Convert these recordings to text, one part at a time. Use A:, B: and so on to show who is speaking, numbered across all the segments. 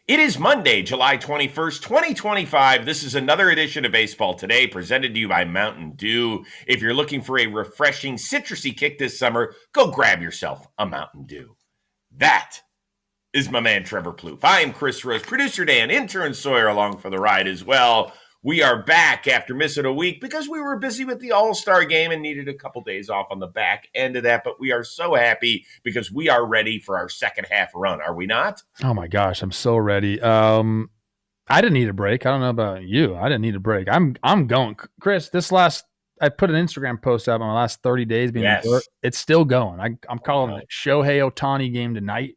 A: It is Monday, July 21st, 2025. This is another edition of Baseball Today, presented to you by Mountain Dew. If you're looking for a refreshing, citrusy kick this summer, go grab yourself a Mountain Dew. That is my man, Trevor Plouffe. I am Chris Rose, producer Dan, intern Sawyer along for the ride as well. We are back after missing a week because we were busy with the All-Star game and needed a couple days off on the back end of that. But we are so happy because we are ready for our second half run. Are we not?
B: Oh my gosh, I'm so ready. I didn't need a break. I don't know about you. I didn't need a break. I'm going. Chris, I put an Instagram post up on my last 30 days being it's still going. I'm calling it Shohei Ohtani game tonight.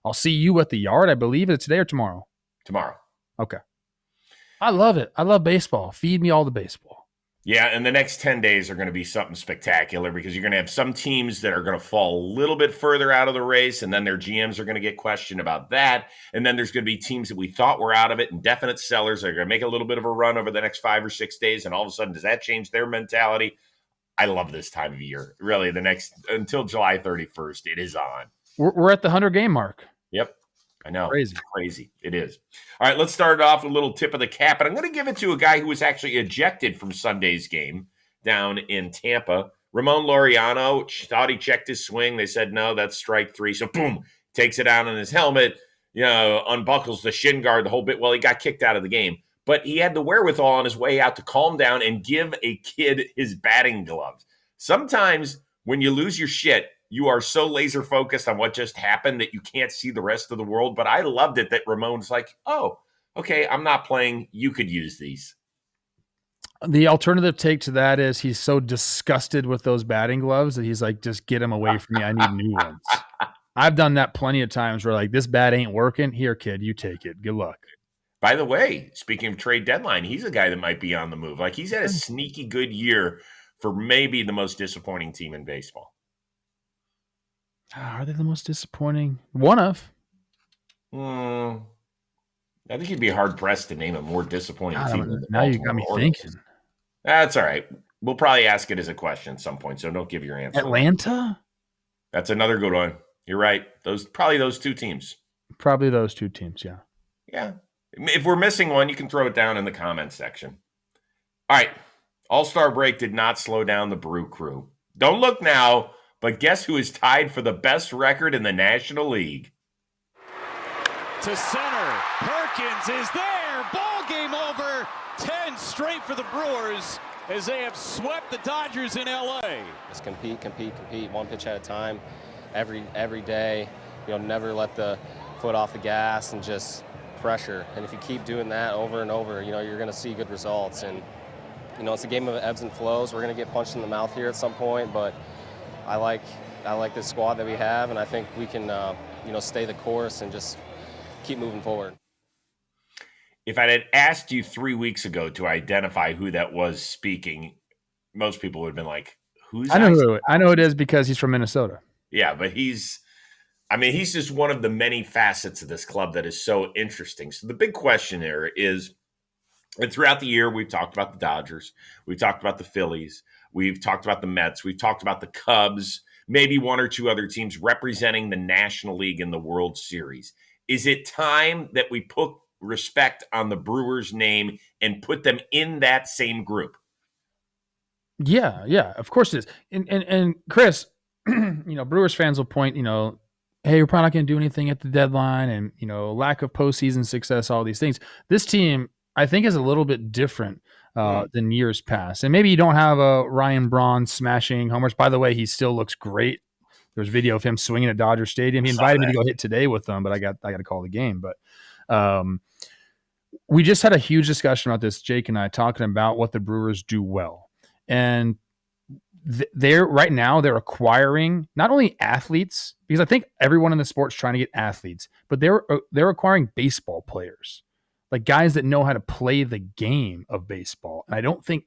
B: I'll see you at the yard. I believe it's today or tomorrow.
A: Tomorrow.
B: Okay. I love it. I love baseball. Feed me all the baseball.
A: Yeah, and the next 10 days are going to be something spectacular because you're going to have some teams that are going to fall a little bit further out of the race, and then their GMs are going to get questioned about that. And then there's going to be teams that we thought were out of it and definite sellers that are going to make a little bit of a run over the next 5 or 6 days, and all of a sudden, does that change their mentality? I love this time of year. Really, until July 31st, it is on.
B: We're at the 100-game mark.
A: Yep. I know.
B: Crazy.
A: It is. All right, let's start it off with a little tip of the cap. And I'm going to give it to a guy who was actually ejected from Sunday's game down in Tampa. Ramon Laureano thought he checked his swing. They said, no, that's strike 3. So, boom, takes it out on his helmet, unbuckles the shin guard, the whole bit. Well, he got kicked out of the game. But he had the wherewithal on his way out to calm down and give a kid his batting gloves. Sometimes when you lose your shit, you are so laser focused on what just happened that you can't see the rest of the world. But I loved it that Ramon's like, oh, okay, I'm not playing. You could use these.
B: The alternative take to that is he's so disgusted with those batting gloves that he's like, just get them away from me. I need new ones. I've done that plenty of times where like, this bat ain't working. Here, kid, you take it. Good luck.
A: By the way, speaking of trade deadline, he's a guy that might be on the move. Like he's had a sneaky good year for maybe the most disappointing team in baseball.
B: Are they the most disappointing? One of.
A: I think you'd be hard-pressed to name a more disappointing team.
B: Now you got me thinking.
A: That's all right. We'll probably ask it as a question at some point, so don't give your answer.
B: Atlanta?
A: That's another good one. You're right. Probably those two teams.
B: Probably those two teams, yeah.
A: Yeah. If we're missing one, you can throw it down in the comments section. All right. All-Star break did not slow down the Brew Crew. Don't look now. But guess who is tied for the best record in the National League?
C: To center. Perkins is there. Ball game over. 10 straight for the Brewers as they have swept the Dodgers in L.A.
D: Just compete, one pitch at a time, every day. Never let the foot off the gas and just pressure. And if you keep doing that over and over, you're going to see good results. And, it's a game of ebbs and flows. We're going to get punched in the mouth here at some point, but I like this squad that we have, and I think we can, stay the course and just keep moving forward.
A: If I had asked you 3 weeks ago to identify who that was speaking, most people would have been like, "Who's?"
B: I know it is because he's from Minnesota.
A: Yeah, but he's just one of the many facets of this club that is so interesting. So the big question there is, and throughout the year, we've talked about the Dodgers, we've talked about the Phillies, we've talked about the Mets, we've talked about the Cubs, maybe one or two other teams representing the National League in the World Series. Is it time that we put respect on the Brewers' name and put them in that same group?
B: Yeah, of course it is. And Chris, Brewers fans will point, hey, we're probably not going to do anything at the deadline and, lack of postseason success, all these things. This team, I think, is a little bit different than years past. And maybe you don't have a Ryan Braun smashing homers. By the way, he still looks great. There's video of him swinging at Dodger Stadium. He invited me to go hit today with them, but I got to call the game. But we just had a huge discussion about this, Jake and I, talking about what the Brewers do well. And they're acquiring not only athletes, because I think everyone in the sport's trying to get athletes, but they're acquiring baseball players. Like guys that know how to play the game of baseball. And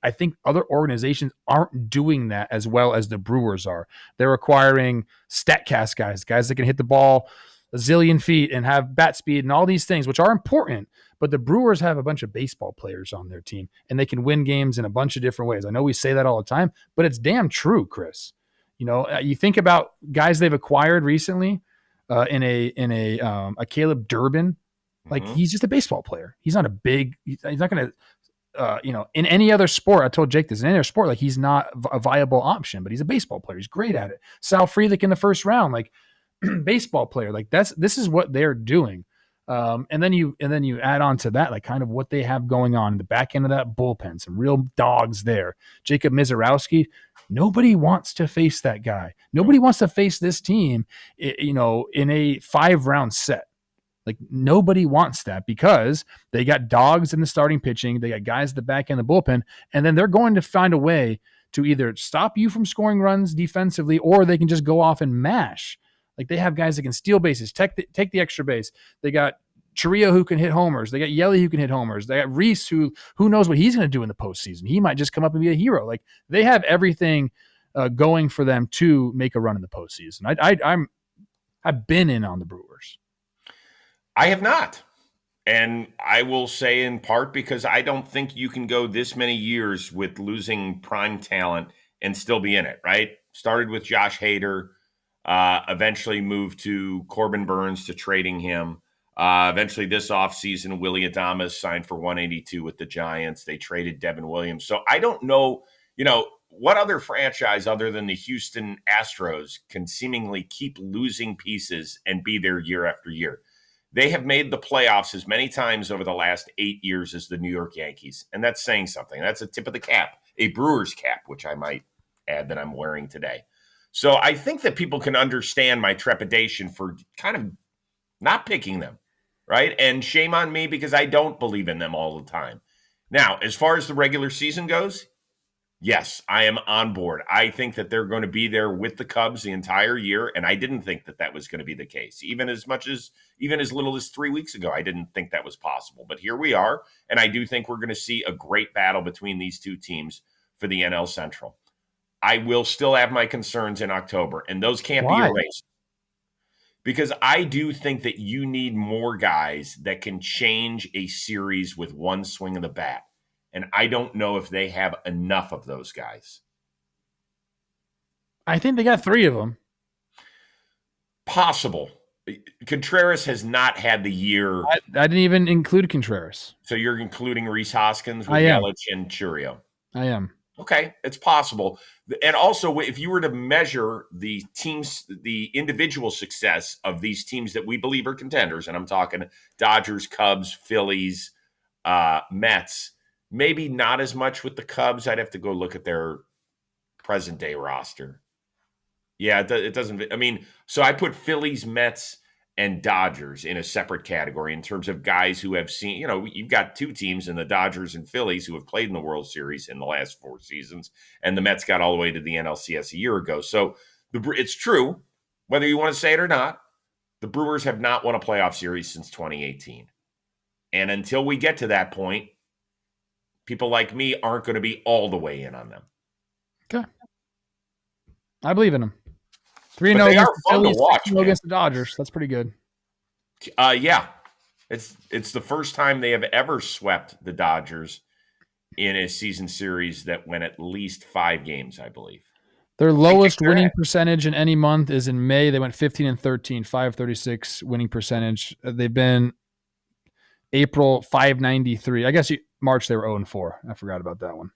B: I think other organizations aren't doing that as well as the Brewers are. They're acquiring StatCast guys that can hit the ball a zillion feet and have bat speed and all these things, which are important. But the Brewers have a bunch of baseball players on their team, and they can win games in a bunch of different ways. I know we say that all the time, but it's damn true, Chris. You think about guys they've acquired recently in a Caleb Durbin, Like
A: Mhm.
B: he's just a baseball player. He's not a big. He's not going to. In any other sport, I told Jake this. In any other sport, like he's not a viable option, but he's a baseball player. He's great at it. Sal Frelick in the first round, like baseball player. Like this is what they're doing. And then you add on to that, like kind of what they have going on in the back end of that bullpen, some real dogs there. Jacob Mizorowski, nobody wants to face that guy. Nobody wants to face this team, in a 5-round set. Like nobody wants that because they got dogs in the starting pitching. They got guys at the back end of the bullpen, and then they're going to find a way to either stop you from scoring runs defensively, or they can just go off and mash. Like they have guys that can steal bases, take the extra base. They got Chiriot who can hit homers. They got Yelly who can hit homers. They got Reese who knows what he's going to do in the postseason. He might just come up and be a hero. Like they have everything going for them to make a run in the postseason. I've been in on the Brewers.
A: I have not. And I will say in part because I don't think you can go this many years with losing prime talent and still be in it, right? Started with Josh Hader, eventually moved to Corbin Burns to trading him. Eventually this offseason, Willie Adames signed for $182 with the Giants. They traded Devin Williams. So I don't know, what other franchise other than the Houston Astros can seemingly keep losing pieces and be there year after year. They have made the playoffs as many times over the last 8 years as the New York Yankees. And that's saying something. That's a tip of the cap, a Brewers cap, which I might add that I'm wearing today. So I think that people can understand my trepidation for kind of not picking them, right? And shame on me because I don't believe in them all the time. Now, as far as the regular season goes, yes, I am on board. I think that they're going to be there with the Cubs the entire year, and I didn't think that was going to be the case. Even as little as 3 weeks ago, I didn't think that was possible. But here we are, and I do think we're going to see a great battle between these two teams for the NL Central. I will still have my concerns in October, and those can't be erased. Because I do think that you need more guys that can change a series with one swing of the bat. And I don't know if they have enough of those guys.
B: I think they got 3 of them.
A: Possible. Contreras has not had the year.
B: I didn't even include Contreras.
A: So you're including Rhys Hoskins with Yelich and Chiriot.
B: I am.
A: Okay, it's possible. And also, if you were to measure the teams, the individual success of these teams that we believe are contenders, and I'm talking Dodgers, Cubs, Phillies, Mets, maybe not as much with the Cubs. I'd have to go look at their present day roster. Yeah, it doesn't. I mean, so I put Phillies, Mets, and Dodgers in a separate category in terms of guys who have seen, you've got 2 teams in the Dodgers and Phillies who have played in the World Series in the last 4 seasons. And the Mets got all the way to the NLCS a year ago. So it's true, whether you want to say it or not, the Brewers have not won a playoff series since 2018. And until we get to that point, people like me aren't going to be all the way in on them.
B: Okay. I believe in them. 3-0
A: they
B: against
A: are
B: the
A: fun to
B: Phillies,
A: watch,
B: 6-0 against the Dodgers. That's pretty good.
A: Yeah. It's the first time they have ever swept the Dodgers in a season series that went at least 5 games, I believe.
B: Their lowest winning percentage in any month is in May. They went 15-13, 536 winning percentage. They've been April 593. I guess March they were 0-4. I forgot about that one.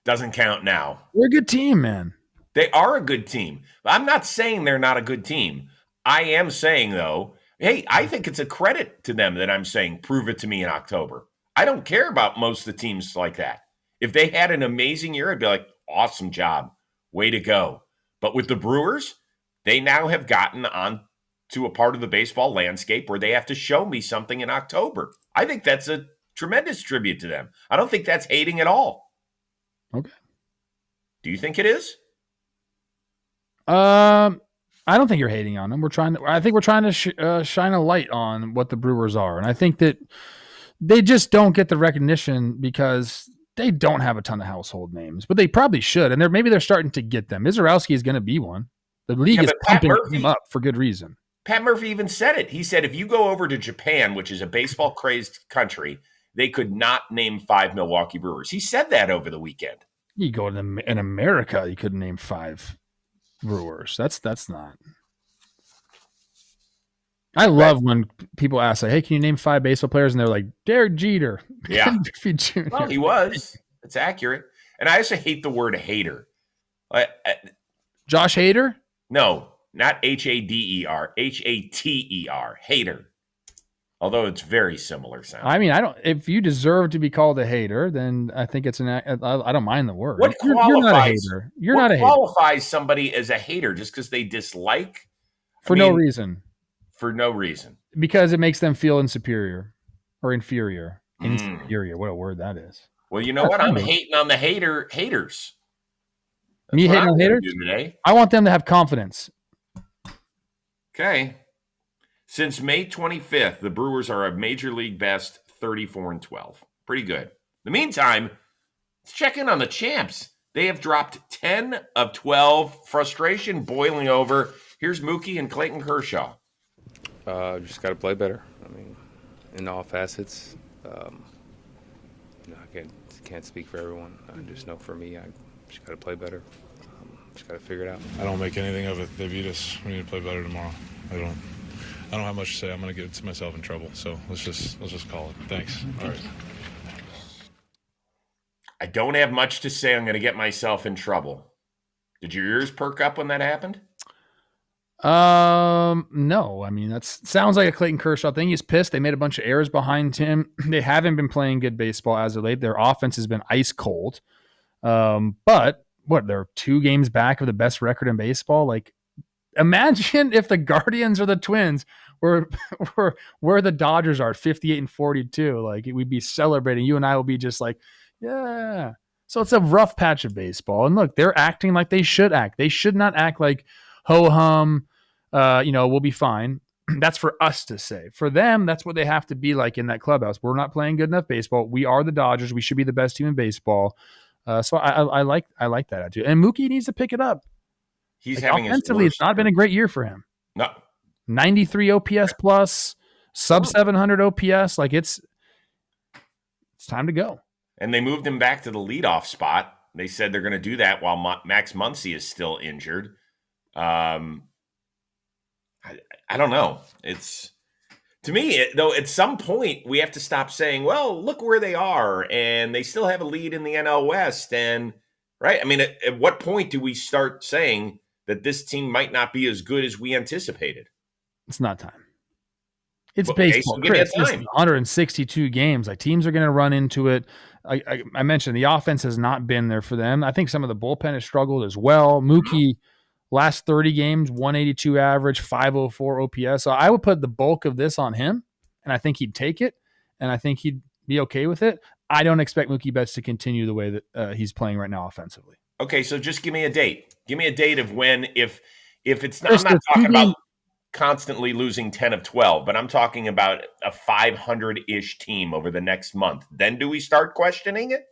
A: Doesn't count now.
B: We're a good team, man.
A: They are a good team. I'm not saying they're not a good team. I am saying, though, hey, I think it's a credit to them that I'm saying prove it to me in October. I don't care about most of the teams like that. If they had an amazing year, I'd be like, awesome job. Way to go. But with the Brewers, they now have gotten on to a part of the baseball landscape where they have to show me something in October. I think that's a tremendous tribute to them. I don't think that's hating at all.
B: Okay.
A: Do you think it is?
B: I don't think you're hating on them. I think we're trying to shine a light on what the Brewers are. And I think that they just don't get the recognition because they don't have a ton of household names, but they probably should. And maybe they're starting to get them. Mizorowski is going to be one. The league is pumping him up for good reason.
A: Pat Murphy even said it. He said, if you go over to Japan, which is a baseball crazed country, they could not name 5 Milwaukee Brewers. He said that over the weekend.
B: You go in America, you couldn't name 5 Brewers. That's not. I love when people ask, like, hey, can you name 5 baseball players? And they're like, Derek Jeter.
A: Yeah.
B: Ken Griffey Jr.
A: Well, he was. It's accurate. And I also hate the word hater.
B: Josh Hader?
A: No, not H-A-D-E-R. H-A-T-E-R. Hater. Although it's very similar sound.
B: I mean, if you deserve to be called a hater, then I think it's I don't mind the word.
A: What
B: You're not a hater. You're not a hater.
A: What qualifies somebody as a hater just because they dislike?
B: No reason.
A: For no reason.
B: Because it makes them feel inferior. Inferior. What a word that is.
A: Well, you know what? I'm hating on the haters.
B: Me hating on haters?
A: Today.
B: I want them to have confidence.
A: Okay. Since May 25th, the Brewers are a major league best 34-12. Pretty good. In the meantime, let's check in on the champs. They have dropped 10 of 12. Frustration boiling over. Here's Mookie and Clayton Kershaw.
E: Just got to play better. I mean, in all facets. I can't speak for everyone. I just know for me, I just got to play better. Just got to figure it out.
F: I don't make anything of it. They beat us. We need to play better tomorrow. I don't have much to say. I'm going to get myself in trouble. So let's just call it. Thanks. All right.
A: I don't have much to say. I'm going to get myself in trouble. Did your ears perk up when that happened?
B: No. I mean, that sounds like a Clayton Kershaw thing. He's pissed. They made a bunch of errors behind him. They haven't been playing good baseball as of late. Their offense has been ice cold. But they're 2 games back of the best record in baseball. Like, imagine if the Guardians or the Twins were where the Dodgers are, 58-42. Like, we'd be celebrating. You and I will be just like, yeah. So it's a rough patch of baseball. And look, they're acting like they should act. They should not act like ho-hum, we'll be fine. That's for us to say. For them, that's what they have to be like in that clubhouse. We're not playing good enough baseball. We are the Dodgers. We should be the best team in baseball. So I like that attitude. And Mookie needs to pick it up.
A: He's having
B: offensively, it's not been a great year for him.
A: No.
B: 93 OPS plus, sub 700 OPS. Like, it's time to go.
A: And they moved him back to the leadoff spot. They said they're going to do that while Max Muncy is still injured. I don't know. It's, to me, though, at some point we have to stop saying, well, look where they are, and they still have a lead in the NL West. And right, I mean, at what point do we start saying that this team might not be as good as we anticipated?
B: It's not time. It's baseball.
A: So Chris,
B: it's 162 games. Like, teams are going to run into it. I mentioned the offense has not been there for them. I think some of the bullpen has struggled as well. Mookie, last 30 games, 182 average, 504 OPS. So I would put the bulk of this on him, and I think he'd take it, and I think he'd be okay with it. I don't expect Mookie Betts to continue the way that he's playing right now offensively.
A: Okay, so just give me a date. Give me a date of when, if it's not, I'm not talking about constantly losing 10 of 12, but I'm talking about a 500-ish team over the next month. Then do we start questioning it?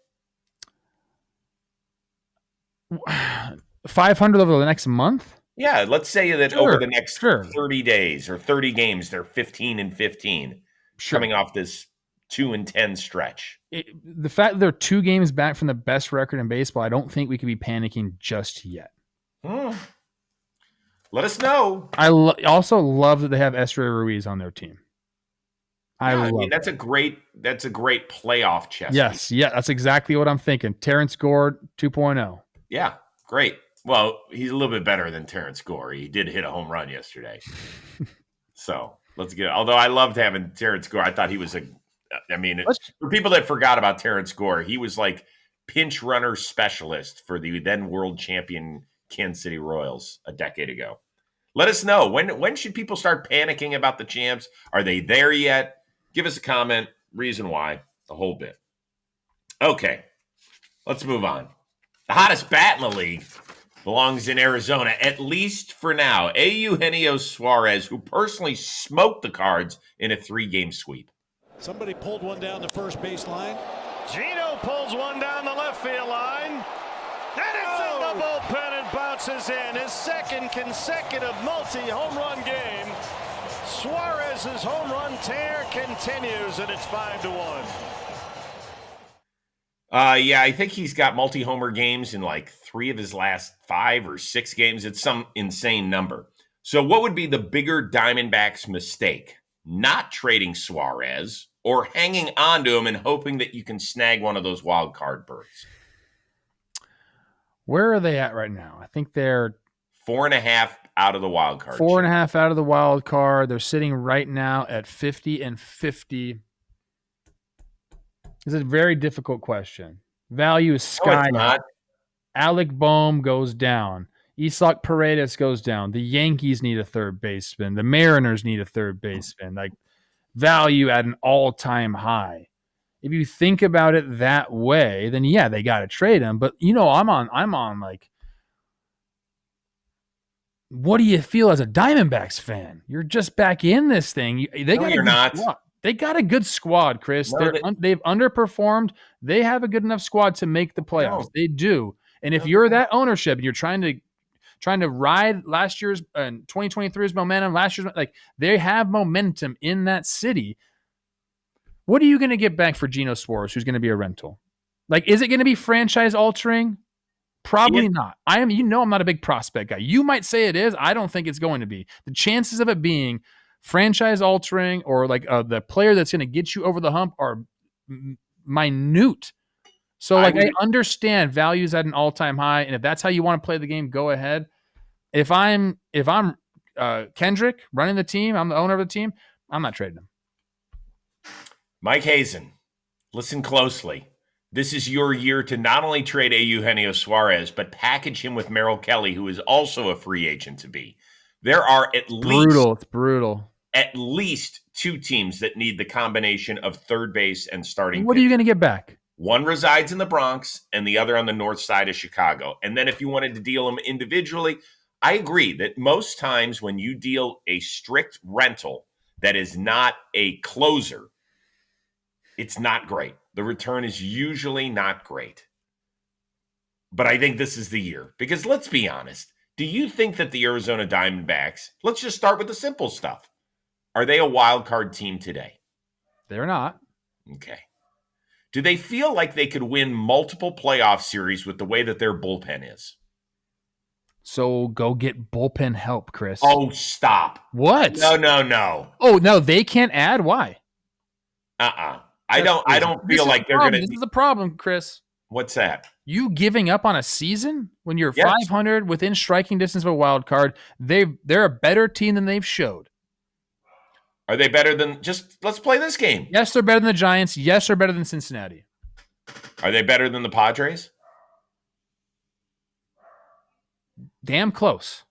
B: 500 over the next month?
A: Yeah, let's say that over the next 30 days or 30 games, they're 15-15, coming off this 2-10 stretch.
B: The fact that they're 2 games back from the best record in baseball, I don't think we could be panicking just yet.
A: Let us know.
B: I also love that they have Esteury Ruiz on their team.
A: I mean, that's a great playoff chess.
B: Yes, yeah, that's exactly what I'm thinking. Terrence Gore 2.0.
A: Yeah, great. Well, he's a little bit better than Terrence Gore. He did hit a home run yesterday. So let's get. Although I loved having Terrence Gore, I thought he was for people that forgot about Terrence Gore, he was like pinch runner specialist for the then world champion Kansas City Royals a decade ago. Let us know. When should people start panicking about the champs? Are they there yet? Give us a comment. Reason why. The whole bit. Okay. Let's move on. The hottest bat in the league belongs in Arizona, at least for now. Eugenio Suarez, who personally smoked the Cards in a 3-game sweep.
C: Somebody pulled one down the first base line.
G: Gino pulls one down the left field line. And it's in the bullpen and bounces in. His second consecutive multi-home run game. Suarez's home run tear continues, and it's 5-1.
A: Yeah, I think he's got multi-homer games in like 3 of his last 5 or 6 games. It's some insane number. So what would be the bigger Diamondbacks mistake? Not trading Suarez or hanging on to him and hoping that you can snag one of those wild card berths?
B: Where are they at right now? I think they're
A: 4.5 out of the wild card.
B: 4.5 out of the wild card. They're sitting right now at 50-50. It's a very difficult question. Value is sky high. Alec Boehm goes down. Isak Paredes goes down. The Yankees need a third baseman. The Mariners need a third baseman. Like, value at an all-time high. If you think about it that way, then yeah, they got to trade him. But I'm on like, what do you feel as a Diamondbacks fan? You're just back in this thing.
A: You're not.
B: Squad. They got a good squad, Chris. They've underperformed. They have a good enough squad to make the playoffs. No. They do. And if you're that ownership and you're trying to ride last year's 2023's momentum, they have momentum in that city. What are you going to get back for Eugenio Suarez, who's going to be a rental? Like, is it going to be franchise altering? Probably not. I'm not a big prospect guy. You might say it is. I don't think it's going to be. The chances of it being franchise altering or like the player that's going to get you over the hump are minute. So I understand values at an all-time high, and if that's how you want to play the game, go ahead. If I'm Kendrick running the team, I'm the owner of the team, I'm not trading him.
A: Mike Hazen, listen closely. This is your year to not only trade Eugenio Suarez, but package him with Merrill Kelly, who is also a free agent to be. There are
B: It's brutal.
A: At least 2 teams that need the combination of third base and starting.
B: What are you going to get back?
A: One resides in the Bronx and the other on the north side of Chicago. And then if you wanted to deal them individually, I agree that most times when you deal a strict rental that is not a closer, it's not great. The return is usually not great. But I think this is the year. Because let's be honest, do you think that the Arizona Diamondbacks, let's just start with the simple stuff. Are they a wild card team today?
B: They're not.
A: Okay. Do they feel like they could win multiple playoff series with the way that their bullpen is?
B: So go get bullpen help, Chris.
A: Oh, stop.
B: What?
A: No.
B: Oh, no, they can't add? Why?
A: I don't feel like they're going to.
B: This is the problem, Chris.
A: What's that?
B: You giving up on a season when you're 500 within striking distance of a wild card. They're a better team than they've showed.
A: Are they better than let's play this game?
B: Yes, they're better than the Giants. Yes, they're better than Cincinnati.
A: Are they better than the Padres?
B: Damn close.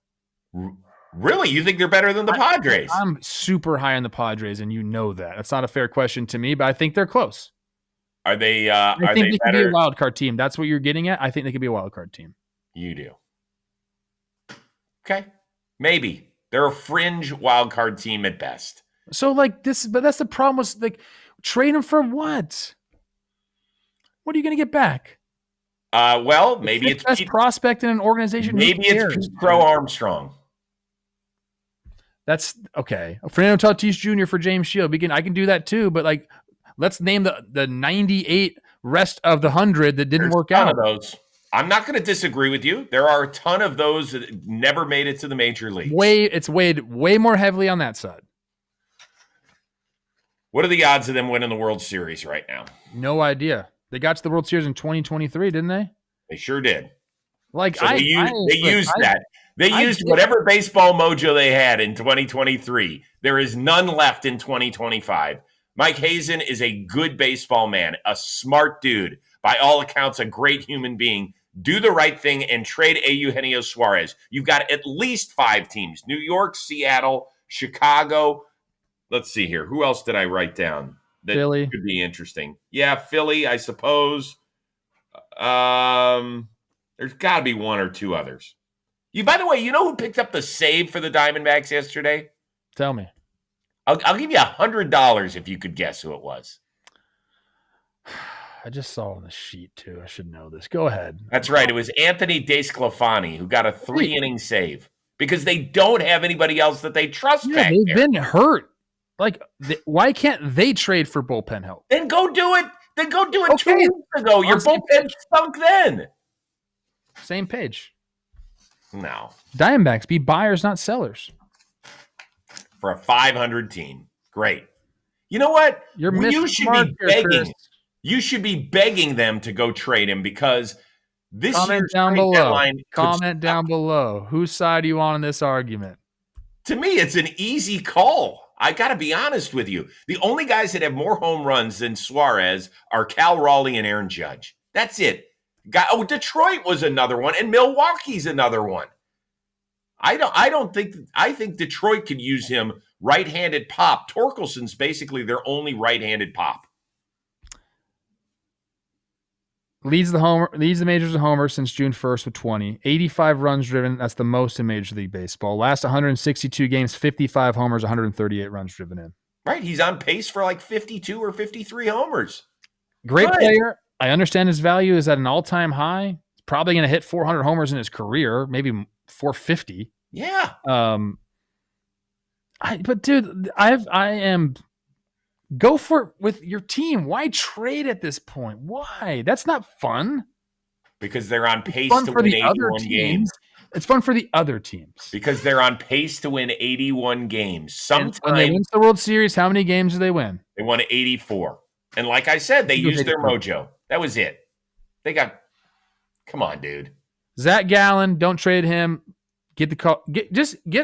A: Really? You think they're better than the Padres?
B: I'm super high on the Padres, and you know that. That's not a fair question to me, but I think they're close.
A: Are they?
B: I think they could be a wild card team. That's what you're getting at. I think they could be a wild card team.
A: You do. Okay, maybe they're a fringe wild card team at best.
B: So like this, but that's the problem. Was like trade them for what? What are you going to get back?
A: Well, maybe it's
B: best prospect in an organization.
A: Maybe it's Pete Crow Armstrong.
B: That's okay. Fernando Tatis Jr. for James Shield. I can do that too, but like, let's name the 98 rest of the 100 that didn't work out.
A: Of those. I'm not going to disagree with you. There are a ton of those that never made it to the major leagues.
B: It's weighed way more heavily on that side.
A: What are the odds of them winning the World Series right now?
B: No idea. They got to the World Series in 2023, didn't they?
A: They sure did.
B: Like
A: so they used that. They used whatever baseball mojo they had in 2023. There is none left in 2025. Mike Hazen is a good baseball man, a smart dude, by all accounts, a great human being. Do the right thing and trade Eugenio Suarez. You've got at least 5 teams: New York, Seattle, Chicago. Let's see here. Who else did I write down that
B: Philly
A: could be interesting? Yeah, Philly, I suppose. There's got to be 1 or 2 others. By the way, you know who picked up the save for the Diamondbacks yesterday?
B: Tell me.
A: I'll give you $100 if you could guess who it was.
B: I just saw on the sheet too. I should know this. Go ahead.
A: That's right. It was Anthony DeSclafani who got a 3-inning save because they don't have anybody else that they trust back
B: they've
A: there.
B: Been hurt. Like, why can't they trade for bullpen help?
A: Then go do it. Then go do it 2 weeks ago. Your bullpen stunk then.
B: Same page.
A: No.
B: Diamondbacks be buyers, not sellers.
A: for a 500 team. Great. You know what?
B: You're
A: You
B: missing
A: should
B: the mark
A: be
B: here,
A: begging.
B: Chris.
A: You should be begging them to go trade him because this
B: Comment
A: year's
B: down
A: trade
B: below.
A: deadline.
B: Comment down below. Whose side are you on in this argument?
A: To me, it's an easy call. I got to be honest with you. The only guys that have more home runs than Suarez are Cal Raleigh and Aaron Judge. That's it. Detroit was another one, and Milwaukee's another one. I think Detroit could use him right-handed pop. Torkelson's basically their only right-handed pop.
B: Leads the majors in homers since June 1st with 20. 85 runs driven. That's the most in Major League Baseball. Last 162 games, 55 homers, 138 runs driven in.
A: Right. He's on pace for like 52 or 53 homers.
B: Great player. I understand his value is at an all-time high. He's probably going to hit 400 homers in his career, maybe 450.
A: Yeah.
B: But dude, I am go for it with your team. Why trade at this point? Why? That's not fun.
A: Because they're on pace
B: to
A: win 81 games.
B: It's fun for the other teams.
A: Because they're on pace to win 81 games. Sometimes
B: when they win the World Series, how many games do they win?
A: They won 84. And like I said, they used their mojo. That was it. Come on, dude.
B: Zach Gallen, don't trade him. Get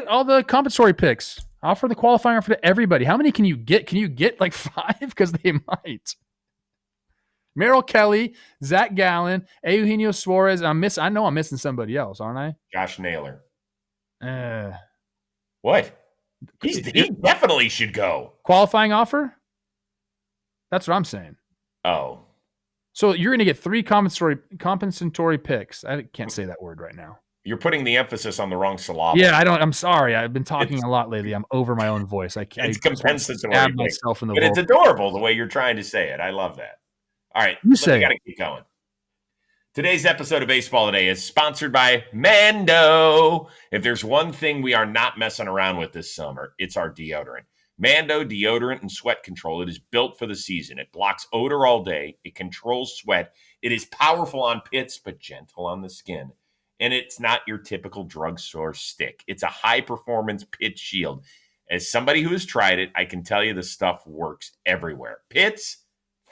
B: all the compensatory picks. Offer the qualifying offer to everybody. How many can you get? Can you get like 5? Because they might. Merrill Kelly, Zach Gallen, Eugenio Suarez. I know I'm missing somebody else, aren't I?
A: Josh Naylor.
B: What?
A: He definitely should go.
B: Qualifying offer? That's what I'm saying.
A: Oh.
B: So you're going to get 3 compensatory picks. I can't say that word right now.
A: You're putting the emphasis on the wrong syllable.
B: Yeah, I'm sorry. I've been talking a lot lately. I'm over my own voice.
A: It's compensatory.
B: Myself in the
A: but it's adorable the way you're trying to say it. I love that. All right. We got to keep going. Today's episode of Baseball Today is sponsored by Mando. If there's one thing we are not messing around with this summer, it's our deodorant. Mando deodorant and sweat control. It is built for the season. It blocks odor all day. It controls sweat. It is powerful on pits, but gentle on the skin. And it's not your typical drugstore stick. It's a high-performance pit shield. As somebody who has tried it, I can tell you the stuff works everywhere. Pits,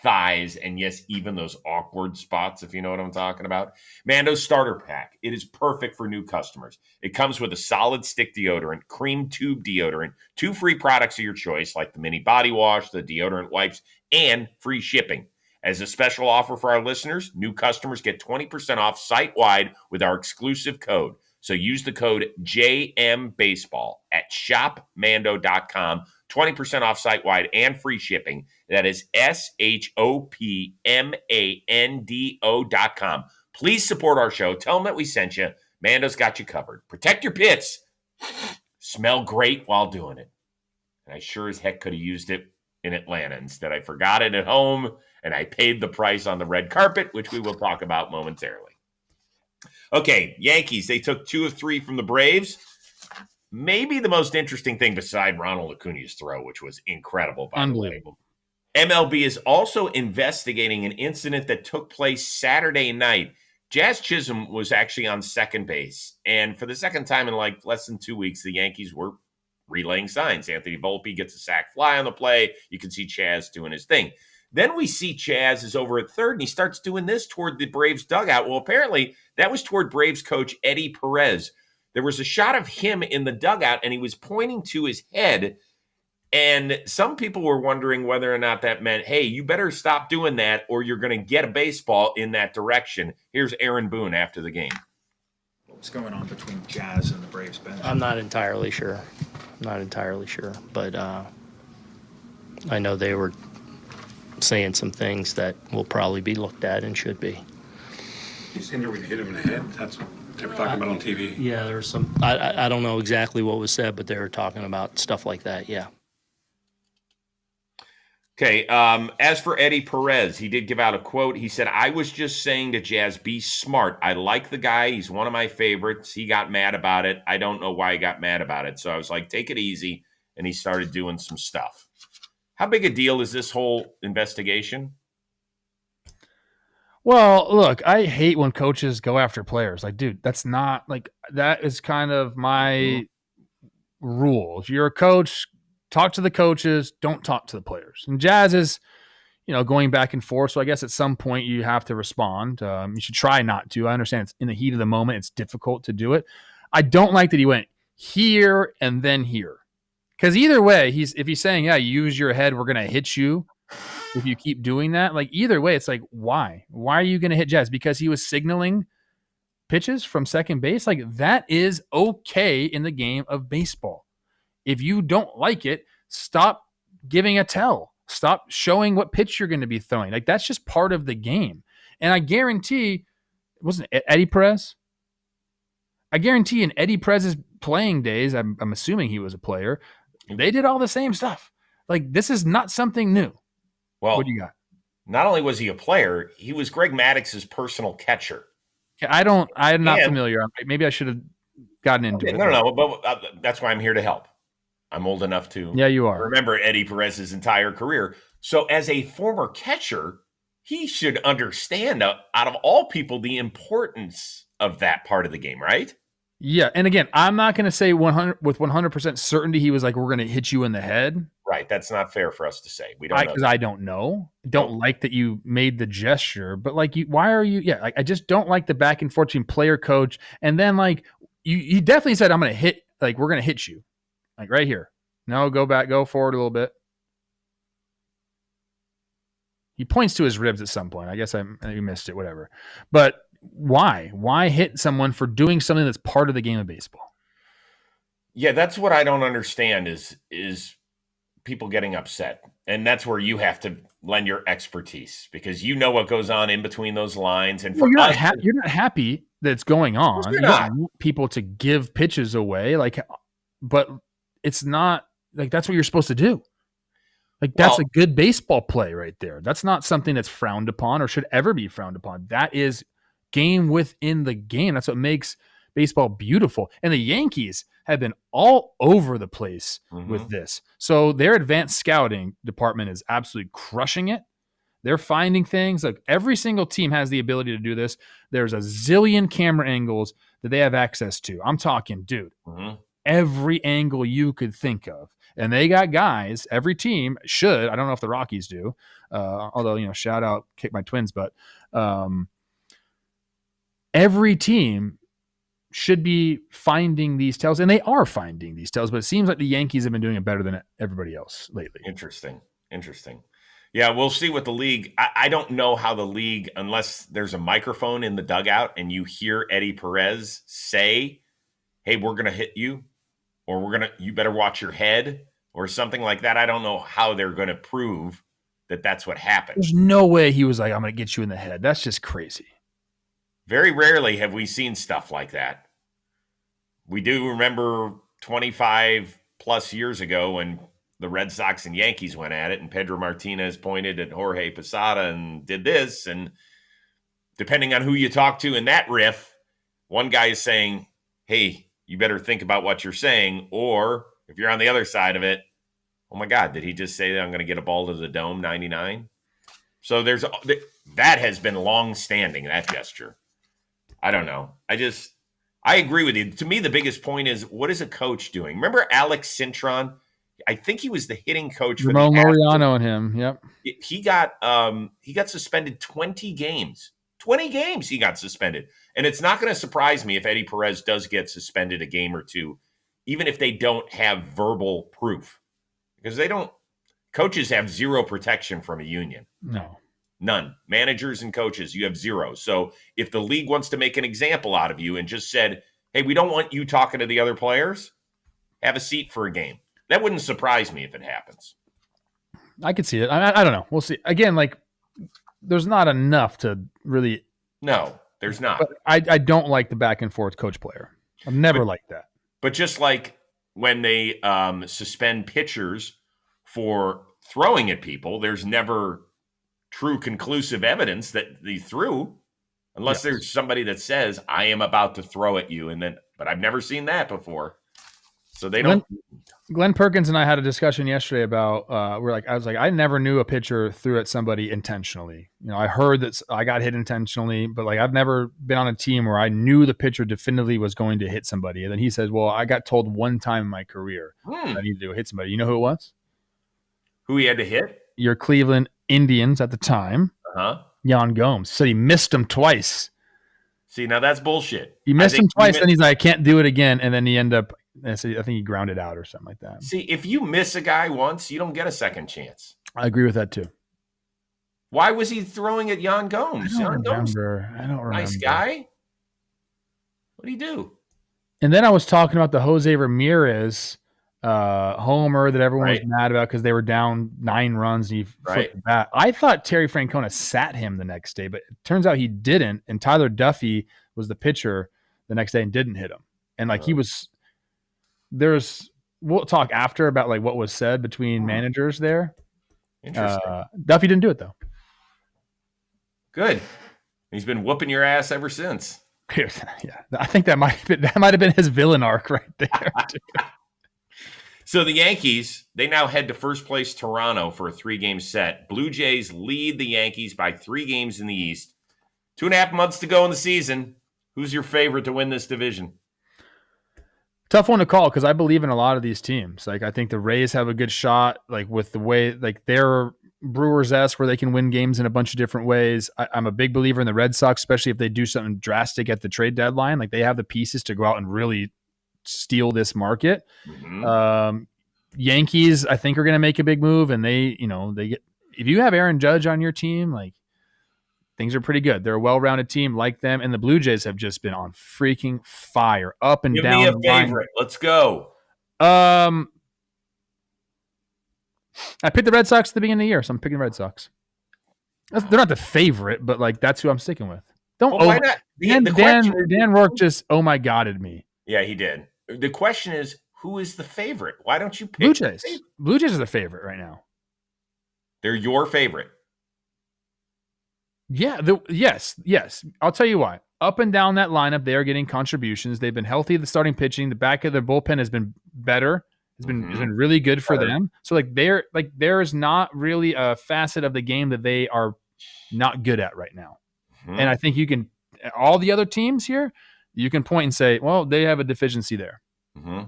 A: thighs, and yes, even those awkward spots, if you know what I'm talking about. Mando's starter pack. It is perfect for new customers. It comes with a solid stick deodorant, cream tube deodorant, 2 free products of your choice, like the mini body wash, the deodorant wipes, and free shipping. As a special offer for our listeners, new customers get 20% off site-wide with our exclusive code. So use the code JMBaseball at shopmando.com. 20% off site-wide and free shipping. That is SHOPMANDO.com. Please support our show. Tell them that we sent you. Mando's got you covered. Protect your pits. Smell great while doing it. And I sure as heck could have used it in Atlanta. Instead, I forgot it at home, and I paid the price on the red carpet, which we will talk about momentarily. Okay, Yankees, they took 2 of 3 from the Braves. Maybe the most interesting thing beside Ronald Acuna's throw, which was incredible, by the way. MLB is also investigating an incident that took place Saturday night. Jazz Chisholm was actually on second base, and for the second time in like less than 2 weeks, the Yankees were relaying signs. Anthony Volpe gets a sac fly on the play. You can see Chaz doing his thing. Then we see Chaz is over at third, and he starts doing this toward the Braves dugout. Well, apparently that was toward Braves coach Eddie Perez. There was a shot of him in the dugout, and he was pointing to his head. And some people were wondering whether or not that meant, hey, you better stop doing that or you're going to get a baseball in that direction. Here's Aaron Boone after the game.
H: What's going on between Jazz and the Braves bench?
I: I'm not entirely sure. But I know they were saying some things that will probably be looked at and should be.
H: He's in there when you hit him in the head. That's what they were talking about on TV.
I: Yeah, there was some. I don't know exactly what was said, but they were talking about stuff like that. Yeah.
A: Okay. As for Eddie Perez, he did give out a quote. He said, "I was just saying to Jazz, be smart. I like the guy. He's one of my favorites. He got mad about it. I don't know why he got mad about it. So I was like, take it easy." And he started doing some stuff. How big a deal is this whole investigation?
B: Well, look, I hate when coaches go after players. Like, dude, that is kind of my rule. If you're a coach, Talk to the coaches. Don't talk to the players. And Jazz is, going back and forth. So I guess at some point you have to respond. You should try not to. I understand it's in the heat of the moment. It's difficult to do it. I don't like that he went here and then here. Because either way, if he's saying, yeah, use your head, we're going to hit you if you keep doing that. Like, either way, it's like, why? Why are you going to hit Jazz? Because he was signaling pitches from second base? Like, that is okay in the game of baseball. If you don't like it, stop giving a tell. Stop showing what pitch you're going to be throwing. Like, that's just part of the game. And I guarantee, wasn't it Eddie Perez? I guarantee in Eddie Perez's playing days, I'm assuming he was a player, they did all the same stuff. Like, this is not something new.
A: Well,
B: what do you got?
A: Not only was he a player, he was Greg Maddox's personal catcher.
B: I'm not familiar. Maybe I should have gotten into it.
A: No, but that's why I'm here to help. I'm old enough to
B: you are.
A: Remember Eddie Perez's entire career. So as a former catcher, he should understand, out of all people, the importance of that part of the game, right?
B: Yeah, and again, I'm not going to say 100% certainty he was like, we're going to hit you in the head.
A: Right, that's not fair for us to say. We don't know.
B: Because I don't know. Don't like that you made the gesture, but like, why are you? Yeah, like, I just don't like the back and forth between player coach, and then like you definitely said, I'm going to hit, like, we're going to hit you, like right here. No, go back, go forward a little bit. He points to his ribs at some point. I guess I missed it, whatever. But why? Why hit someone for doing something that's part of the game of baseball?
A: Yeah, that's what I don't understand is people getting upset. And that's where you have to lend your expertise, because you know what goes on in between those lines. And for
B: you're not happy that it's going on. You don't want people to give pitches away, but it's not like that's what you're supposed to do. Like, that's a good baseball play right there. That's not something that's frowned upon or should ever be frowned upon. That is game within the game. That's what makes baseball beautiful. And the Yankees have been all over the place with this. So their advanced scouting department is absolutely crushing it. They're finding things. Like, every single team has the ability to do this. There's a zillion camera angles that they have access to. I'm talking, dude, every angle you could think of. And they got guys, every team should, I don't know if the Rockies do, although, shout out, kick my Twins, but every team should be finding these tells, and they are finding these tells, but it seems like the Yankees have been doing it better than everybody else lately.
A: Interesting. Yeah, we'll see what the league, I don't know how the league, unless there's a microphone in the dugout and you hear Eddie Perez say, hey, we're going to hit you, or you better watch your head, or something like that. I don't know how they're going to prove that that's what happened.
B: There's no way he was like, I'm going to get you in the head. That's just crazy.
A: Very rarely have we seen stuff like that. We do remember 25 plus years ago when the Red Sox and Yankees went at it, and Pedro Martinez pointed at Jorge Posada and did this. And depending on who you talk to in that riff, one guy is saying, hey, you better think about what you're saying. Or if you're on the other side of it, oh my God, did he just say that I'm going to get a ball to the dome 99? So that has been long standing, that gesture. I don't know. I agree with you. To me, the biggest point is, what is a coach doing? Remember Alex Cintron? I think he was the hitting coach for
B: Ramon Laureano and him. Yep.
A: He got suspended 20 games. 20 games he got suspended. And it's not going to surprise me if Eddie Perez does get suspended a game or two, even if they don't have verbal proof. Because coaches have zero protection from a union.
B: No.
A: None. Managers and coaches, you have zero. So if the league wants to make an example out of you and just said, hey, we don't want you talking to the other players, have a seat for a game. That wouldn't surprise me if it happens.
B: I could see it. I don't know. We'll see. Again, like, there's not enough to really.
A: No, there's not.
B: But I don't like the back and forth coach player. I've never liked that.
A: But just like when they suspend pitchers for throwing at people, there's never true conclusive evidence that they threw, unless there's somebody that says, I am about to throw at you. But I've never seen that before. So they don't.
B: Glenn Perkins and I had a discussion yesterday about I was like, I never knew a pitcher threw at somebody intentionally. I heard that I got hit intentionally, but like I've never been on a team where I knew the pitcher definitively was going to hit somebody. And then he said, well, I got told one time in my career I needed to hit somebody. You know who it was?
A: Who he had to hit?
B: Your Cleveland Indians at the time. Yan Gomes said he missed him twice.
A: See, now that's bullshit.
B: He missed him twice, then he's like, I can't do it again. And then he ended up, I think he grounded out or something like that.
A: See, if you miss a guy once, you don't get a second chance.
B: I agree with that too.
A: Why was he throwing at Yan Gomes?
B: I don't remember.
A: Nice guy. What did he do?
B: And then I was talking about the Jose Ramirez homer that everyone was mad about because they were down 9 runs and he flipped the bat. I thought Terry Francona sat him the next day, but it turns out he didn't. And Tyler Duffy was the pitcher the next day and didn't hit him. And like we'll talk after about like what was said between managers there.
A: Interesting.
B: Duffy didn't do it though.
A: Good. He's been whooping your ass ever since.
B: Yeah, I think that might have been his villain arc right there.
A: So the Yankees, they now head to first place Toronto for a 3-game set. Blue Jays lead the Yankees by 3 games in the East. 2.5 months to go in the season. Who's your favorite to win this division?
B: Tough one to call because I believe in a lot of these teams. Like I think the Rays have a good shot, like with the way like they're Brewers-esque where they can win games in a bunch of different ways. I'm a big believer in the Red Sox, especially if they do something drastic at the trade deadline. Like they have the pieces to go out and really steal this market. Yankees, I think, are going to make a big move, and they get, if you have Aaron Judge on your team, like things are pretty good. They're a well-rounded team like them, and the Blue Jays have just been on freaking fire, up and down.
A: Give me a favorite. Let's go.
B: I picked the Red Sox at the beginning of the year, so I'm picking the Red Sox. They're not the favorite, but like that's who I'm sticking with.
A: Why not?
B: Dan Rourke just oh my godded me.
A: Yeah, he did. The question is, who is the favorite? Why don't you pick
B: Blue Jays? Blue Jays are the favorite right now.
A: They're your favorite.
B: Yeah. Yes. I'll tell you why. Up and down that lineup, they are getting contributions. They've been healthy. The starting pitching, the back of their bullpen has been better. It's been really good for them. So there is not really a facet of the game that they are not good at right now. And I think you can all the other teams here, you can point and say, well, they have a deficiency there.
A: I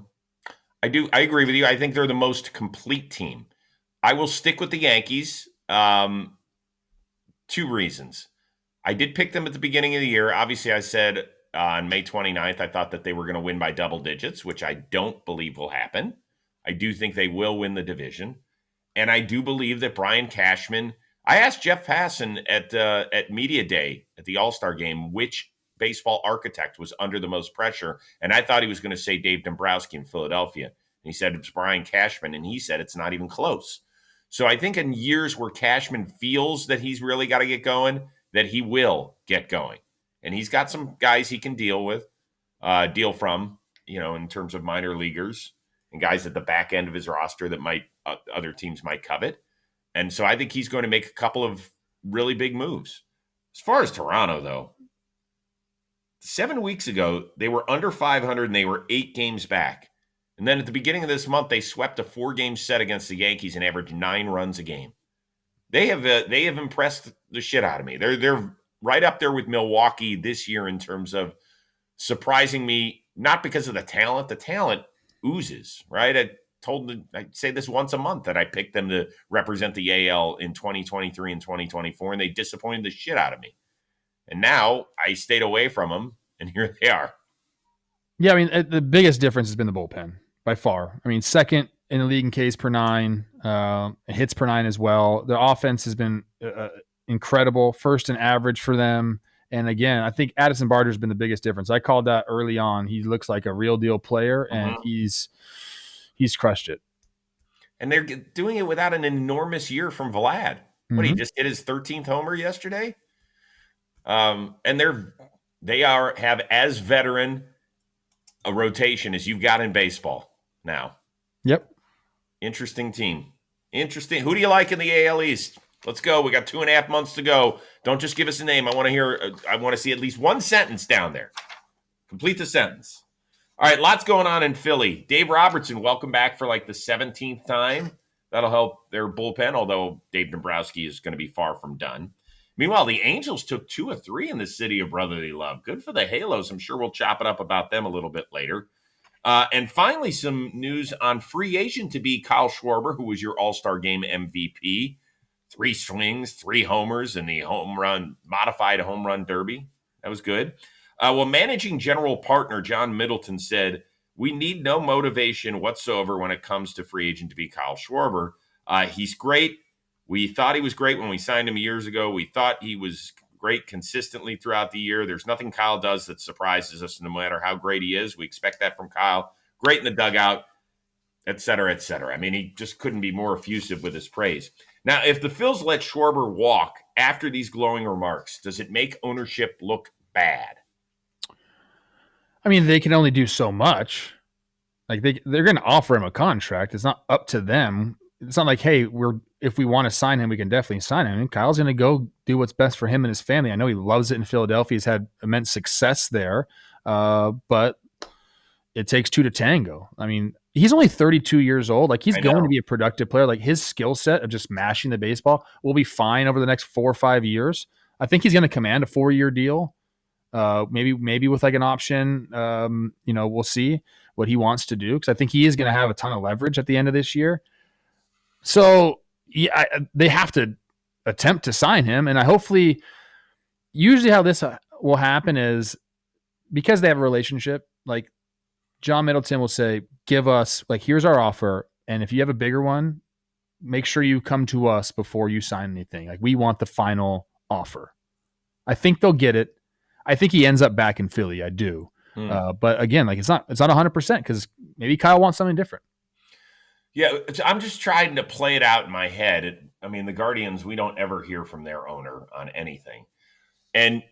A: agree with you. I think they're the most complete team. I will stick with the Yankees. 2 reasons. I did pick them at the beginning of the year. Obviously, I said on May 29th, I thought that they were going to win by double digits, which I don't believe will happen. I do think they will win the division. And I do believe that Brian Cashman, I asked Jeff Passan at Media Day at the All-Star game, which baseball architect was under the most pressure. And I thought he was going to say Dave Dombrowski in Philadelphia. And he said it's Brian Cashman, and he said it's not even close. So I think in years where Cashman feels that he's really got to get going, that he will get going. And he's got some guys he can deal from, in terms of minor leaguers and guys at the back end of his roster that other teams might covet. And so I think he's going to make a couple of really big moves. As far as Toronto, though, 7 weeks ago, they were under 500 and they were 8 games back. And then at the beginning of this month, they swept a 4-game set against the Yankees and averaged 9 runs a game. They have impressed the shit out of me. They're right up there with Milwaukee this year in terms of surprising me, not because of the talent. The talent oozes, right? I say this once a month that I picked them to represent the AL in 2023 and 2024, and they disappointed the shit out of me. And now I stayed away from them, and here they are.
B: Yeah, I mean, the biggest difference has been the bullpen by far. I mean, second in the league in Ks per 9, hits per 9 as well. The offense has been incredible, first in average for them. And again, I think Addison Barter's been the biggest difference. I called that early on. He looks like a real deal player, and he's crushed it. And
A: they're doing it without an enormous year from Vlad. What, he just hit his 13th homer yesterday? And they have as veteran a rotation as you've got in baseball now.
B: Yep.
A: Interesting team. Interesting. Who do you like in the AL East? Let's go. We got 2.5 months to go. Don't just give us a name. I want to see at least one sentence down there. Complete the sentence. All right, lots going on in Philly. Dave Robertson, welcome back for like the 17th time. That'll help their bullpen, although Dave Dombrowski is going to be far from done. Meanwhile, the Angels took 2 of 3 in the city of brotherly love. Good for the Halos. I'm sure we'll chop it up about them a little bit later. And finally, some news on free agent to be Kyle Schwarber, who was your All-Star Game MVP. 3 swings, 3 homers in the modified home run derby. That was good. Well, managing general partner John Middleton said, "We need no motivation whatsoever when it comes to free agent to be Kyle Schwarber. He's great. We thought he was great when we signed him years ago. We thought he was great consistently throughout the year. There's nothing Kyle does that surprises us, no matter how great he is. We expect that from Kyle. Great in the dugout, et cetera, et cetera." I mean, he just couldn't be more effusive with his praise. Now, if the Phils let Schwarber walk after these glowing remarks, does it make ownership look bad?
B: I mean, they can only do so much. Like they're going to offer him a contract. It's not up to them. It's not like, hey, if we want to sign him, we can definitely sign him. And Kyle's going to go do what's best for him and his family. I know he loves it in Philadelphia. He's had immense success there, but it takes 2 to tango. I mean, he's only 32 years old. Like he's going to be a productive player. Like his skill set of just mashing the baseball will be fine over the next 4 or 5 years. I think he's going to command a 4-year deal. Maybe with like an option. We'll see what he wants to do because I think he is going to have a ton of leverage at the end of this year. So yeah, they have to attempt to sign him, and usually how this will happen is because they have a relationship. Like John Middleton will say, "Give us here's our offer, and if you have a bigger one, make sure you come to us before you sign anything. Like we want the final offer." I think they'll get it. I think he ends up back in Philly. I do. But again, it's not 100% because maybe Kyle wants something different.
A: Yeah, I'm just trying to play it out in my head. I mean, the Guardians, we don't ever hear from their owner on anything. And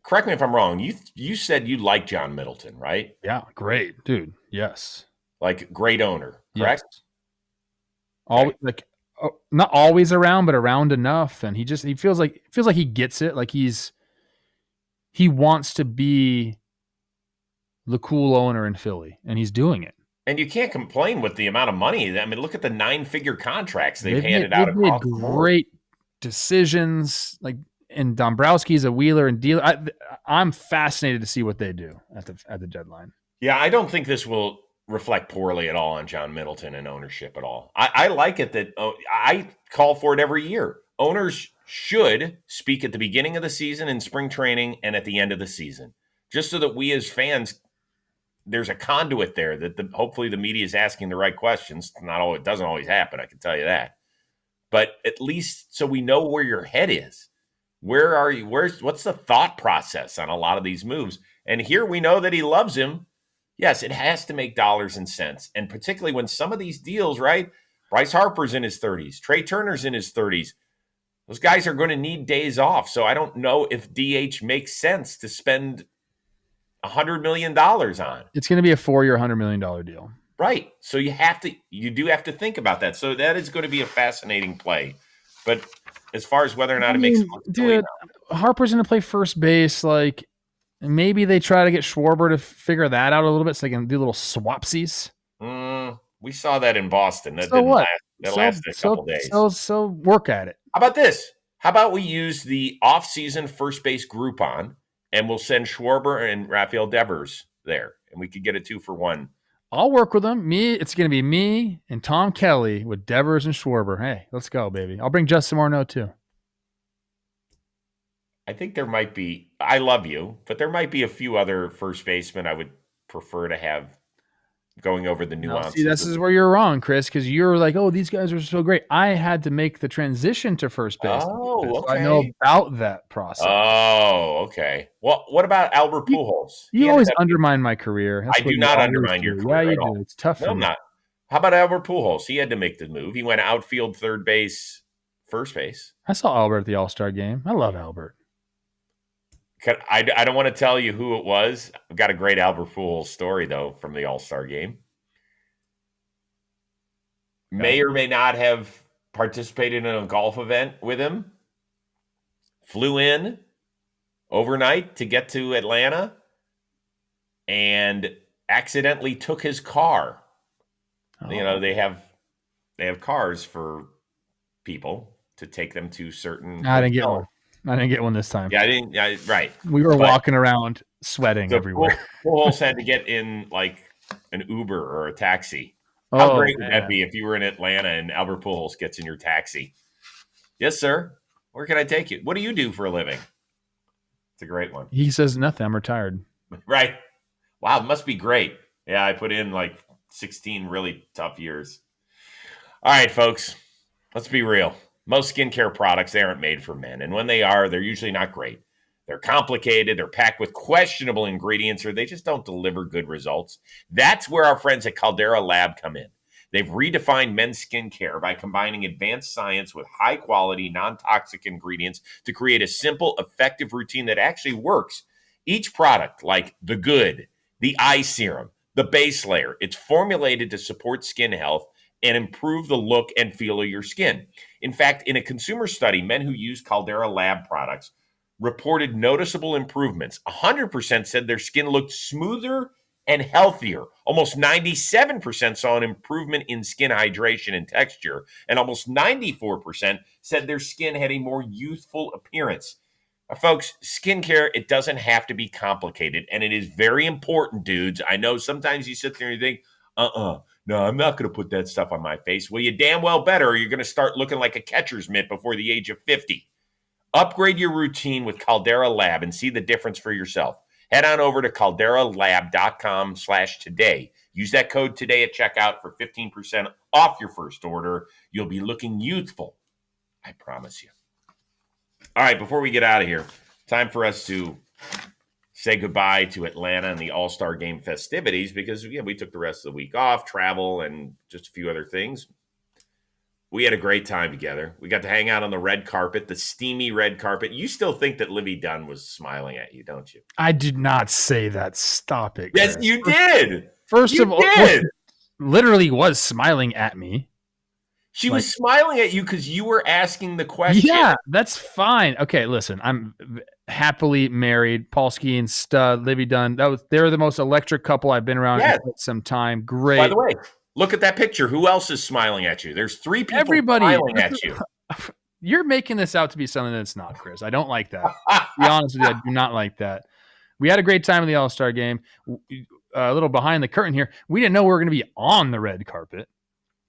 A: correct me if I'm wrong, you said you like John Middleton, right?
B: Yeah, great, dude. Yes.
A: Like great owner, correct?
B: Yes. Not always around, but around enough. And he feels like he gets it. Like he wants to be the cool owner in Philly, and he's doing it.
A: And you can't complain with the amount of money. I mean, look at the 9-figure contracts they've handed out.
B: They've made great decisions. And Dombrowski's a wheeler and dealer. I'm fascinated to see what they do at the deadline.
A: Yeah, I don't think this will reflect poorly at all on John Middleton and ownership at all. I like it that I call for it every year. Owners should speak at the beginning of the season in spring training and at the end of the season, just so that we as fans, there's a conduit there that hopefully the media is asking the right questions. It doesn't always happen, I can tell you that. But at least so we know where your head is. Where are you? What's the thought process on a lot of these moves? And here we know that he loves him. Yes, it has to make dollars and cents. And particularly when some of these deals, right? Bryce Harper's in his 30s. Trey Turner's in his 30s. Those guys are going to need days off. So I don't know if DH makes sense to spend $100 million on.
B: It's going to be a 4-year, $100 million deal.
A: Right. So you do have to think about that. So that is going to be a fascinating play. But as far as whether or not it makes sense.
B: Dude, Harper's going to play first base. Maybe they try to get Schwarber to figure that out a little bit so they can do little swapsies.
A: We saw that in Boston. That
B: so
A: didn't
B: what?
A: That lasted a couple days.
B: So work at it.
A: How about this? How about we use the off-season first base Groupon, and we'll send Schwarber and Rafael Devers there, and we could get a 2-for-1.
B: I'll work with them. It's going to be me and Tom Kelly with Devers and Schwarber. Hey, let's go, baby. I'll bring Justin Morneau too.
A: I think there might be, I love you, but there might be a few other first basemen I would prefer to have going over the nuances.
B: See, this is where you're wrong, Chris, because you're like, oh, these guys are so great. I had to make the transition to first base.
A: Oh, okay.
B: So I know about that process.
A: Oh, okay. Well, what about Albert Pujols?
B: You always undermine my career.
A: I do not undermine your career.
B: Yeah, you do. It's tough for me.
A: I'm not. How about Albert Pujols? He had to make the move. He went outfield, third base, first base.
B: I saw Albert at the All-Star game. I love Albert.
A: I don't want to tell you who it was. I've got a great Albert Pujols story, though, from the All-Star game. May or may not have participated in a golf event with him. Flew in overnight to get to Atlanta. And accidentally took his car.
B: Oh.
A: They have cars for people to take them to certain
B: I didn't get
A: hotels.
B: one. I didn't get one this time.
A: Yeah, I didn't. Right.
B: We were walking around sweating
A: So
B: everywhere.
A: Pujols had to get in like an Uber or a taxi. How great would that be if you were in Atlanta and Albert Pujols gets in your taxi? Yes, sir. Where can I take you? What do you do for a living? It's a great one.
B: He says nothing. I'm retired.
A: Right. Wow, it must be great. Yeah, I put in like 16 really tough years. All right, folks, let's be real. Most skincare products, they aren't made for men. And when they are, they're usually not great. They're complicated, they're packed with questionable ingredients, or they just don't deliver good results. That's where our friends at Caldera Lab come in. They've redefined men's skincare by combining advanced science with high-quality, non-toxic ingredients to create a simple, effective routine that actually works. Each product, like the Good, the Eye Serum, the Base Layer, it's formulated to support skin health and improve the look and feel of your skin. In fact, in a consumer study, men who use Caldera Lab products reported noticeable improvements. 100% said their skin looked smoother and healthier. Almost 97% saw an improvement in skin hydration and texture, and almost 94% said their skin had a more youthful appearance. Folks, skincare, it doesn't have to be complicated, and it is very important, dudes. I know sometimes you sit there and you think, no, I'm not going to put that stuff on my face. Well, you damn well better, or you're going to start looking like a catcher's mitt before the age of 50. Upgrade your routine with Caldera Lab and see the difference for yourself. Head on over to calderalab.com/today. Use that code today at checkout for 15% off your first order. You'll be looking youthful. I promise you. All right, before we get out of here, time for us to say goodbye to Atlanta and the All-Star Game festivities because we took the rest of the week off, travel, and just a few other things. We had a great time together. We got to hang out on the red carpet, the steamy red carpet. You still think that Livy Dunn was smiling at you, don't you?
B: I did not say that. Stop it.
A: Yes,
B: Chris.
A: you did.
B: First
A: you
B: of all,
A: did.
B: Literally was smiling at me.
A: She was smiling at you because you were asking the question.
B: Yeah, that's fine. Okay, listen, I'm happily married. Paul Ski and stud, Livy Dunn. They're the most electric couple I've been around in some time. Great.
A: By the way, look at that picture. Who else is smiling at you? There's 3 people smiling at you.
B: You're making this out to be something that's not, Chris. I don't like that. To be honest with you, I do not like that. We had a great time in the All-Star Game. A little behind the curtain here. We didn't know we were going to be on the red carpet.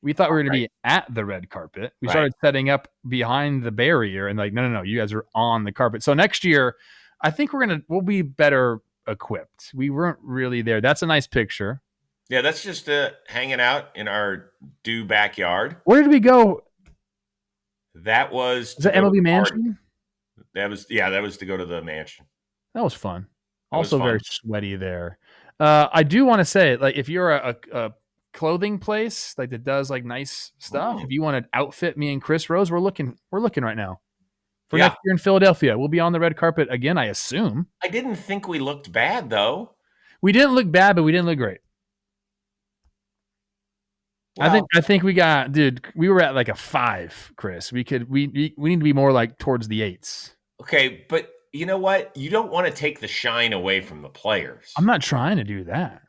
B: We thought we were going to be at the red carpet. We started setting up behind the barrier and no, you guys are on the carpet. So next year, I think we'll be better equipped. We weren't really there. That's a nice picture.
A: Yeah, that's just hanging out in our backyard.
B: Where did we go?
A: That was
B: the MLB mansion?
A: That was to go to the mansion.
B: That was fun. Also very sweaty there. I do want to say, if you're a clothing place that does nice stuff, if you want to outfit me and Chris Rose, we're looking right now for next year in Philadelphia. We'll be on the red carpet again, I assume.
A: I didn't think we looked bad though.
B: We didn't look bad, but we didn't look great. Well, I think we got, dude, we were at a 5, Chris. We need to be more towards the 8s.
A: Okay, but you know what? You don't want to take the shine away from the players.
B: I'm not trying to do that.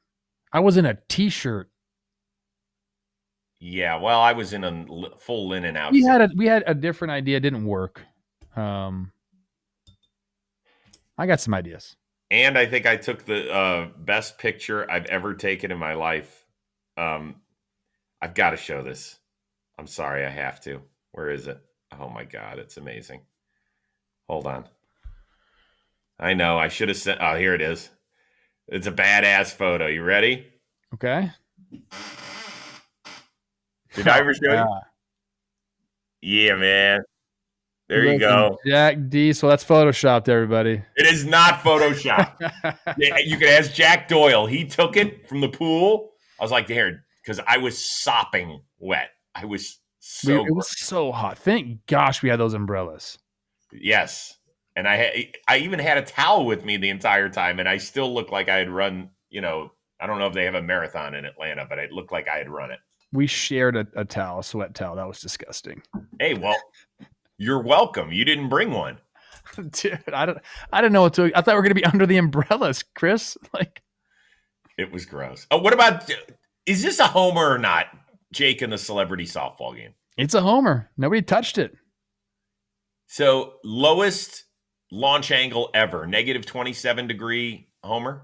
B: I was in a t-shirt.
A: Yeah, well, I was in a full linen outfit.
B: We had a different idea. It didn't work. I got some ideas.
A: And I think I took the best picture I've ever taken in my life. I've got to show this. I'm sorry, I have to. Where is it? Oh my God, it's amazing. Hold on. I know, I should have sent. Oh, here it is. It's a badass photo. You ready?
B: Okay.
A: Did I ever show you? Yeah, man. There you go.
B: Jack D. So that's Photoshopped, everybody.
A: It is not Photoshopped. You can ask Jack Doyle. He took it from the pool. I was like, there, because I was sopping wet. I was
B: it was so hot. Thank gosh we had those umbrellas.
A: Yes. And I even had a towel with me the entire time, and I still looked like I had run, I don't know if they have a marathon in Atlanta, but it looked like I had run it.
B: We shared a towel, a sweat towel. That was disgusting.
A: Hey, well, you're welcome. You didn't bring one.
B: Dude, I didn't know what to. I thought we were going to be under the umbrellas, Chris.
A: It was gross. Oh, what about, is this a homer or not? Jake in the celebrity softball game.
B: It's a homer. Nobody touched it.
A: So lowest launch angle ever, negative 27-degree homer.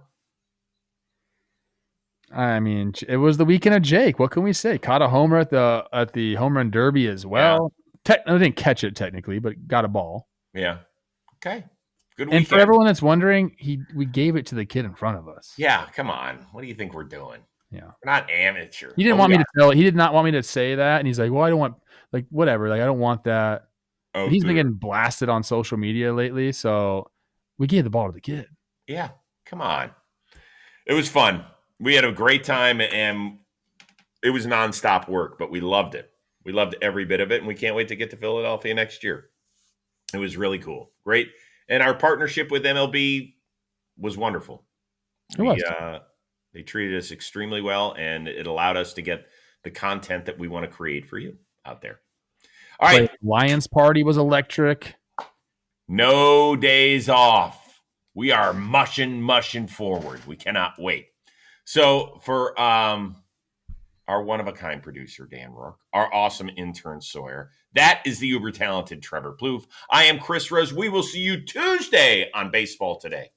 B: I mean, it was the weekend of Jake. What can we say? Caught a homer at the home run derby as well. I didn't catch it technically, but got a ball.
A: Yeah. Okay. Good
B: And
A: weekend.
B: for everyone that's wondering, we gave it to the kid in front of us.
A: Yeah, come on. What do you think we're doing?
B: Yeah.
A: We're not amateur.
B: He didn't want me to tell. He did not want me to say that, and he's like, "Well, I don't want whatever. I don't want that."
A: Oh,
B: he's been getting blasted on social media lately, so we gave the ball to the kid.
A: Yeah, come on. It was fun. We had a great time, and it was nonstop work, but we loved it. We loved every bit of it, and we can't wait to get to Philadelphia next year. It was really cool. Great. And our partnership with MLB was wonderful. They treated us extremely well, and it allowed us to get the content that we want to create for you out there. All right.
B: Lions party was electric.
A: No days off. We are mushing forward. We cannot wait. So for our one-of-a-kind producer, Dan Rourke, our awesome intern, Sawyer, that is the uber-talented Trevor Plouffe. I am Chris Rose. We will see you Tuesday on Baseball Today.